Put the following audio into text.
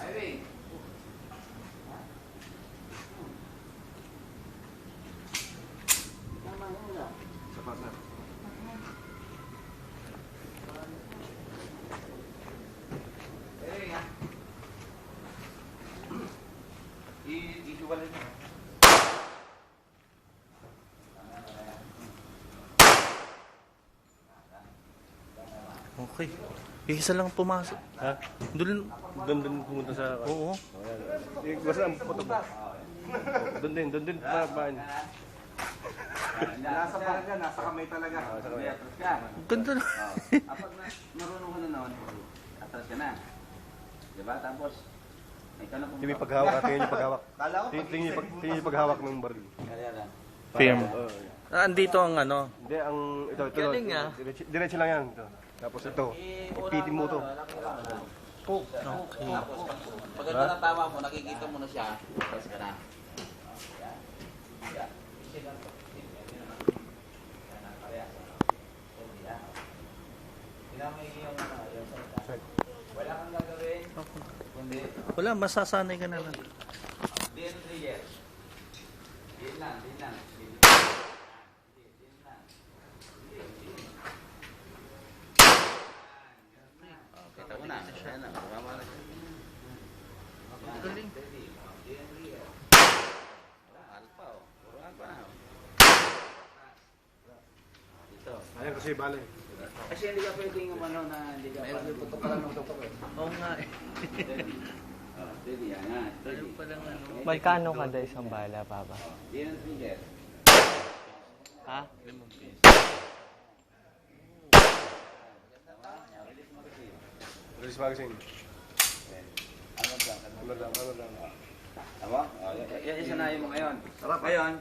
Okay. Isa lang pumasok. Ha? Doon Pumunta sa... Oo. Basta ang puto ba? Doon din babaan. Nasa talaga, nasa kamay talaga. Atras ka. Ganda na. Kapag marunong ka na noon, atras ka na. Diba? Tapos, ikaw na Tingin yung paghawak, tingin yung paghawak. Kala ko Tingin yung paghawak ng baril. Firm. Oo. Andito ang ano. Hindi, ang ito. Galing nga. Diretso lang yan. Ito. Tapos ito, ipitin mo ito. Okay. Pag ito ng tama mo, nakikita mo na siya, atras ka na. Wala kang gagawin, kundi Wala, masasanay ka na lang. din 3 years. Din lang. Kita mo na, ayan na, mama na siya. Galing. Alpa, puruan pa na. Dito. Ayan kasi bale. Kasi hindi ka pwedeng umano na hindi ka pwedeng. Oo nga eh. Steady, yan nga. Steady. Ayun palang ano. Magkano kada isang bala, Papa? Din ang 3 years. Ha? 5 piso. Release magazine. Ano ba? Ano lang. Tama? Yan, isanayin mo ngayon. Ngayon,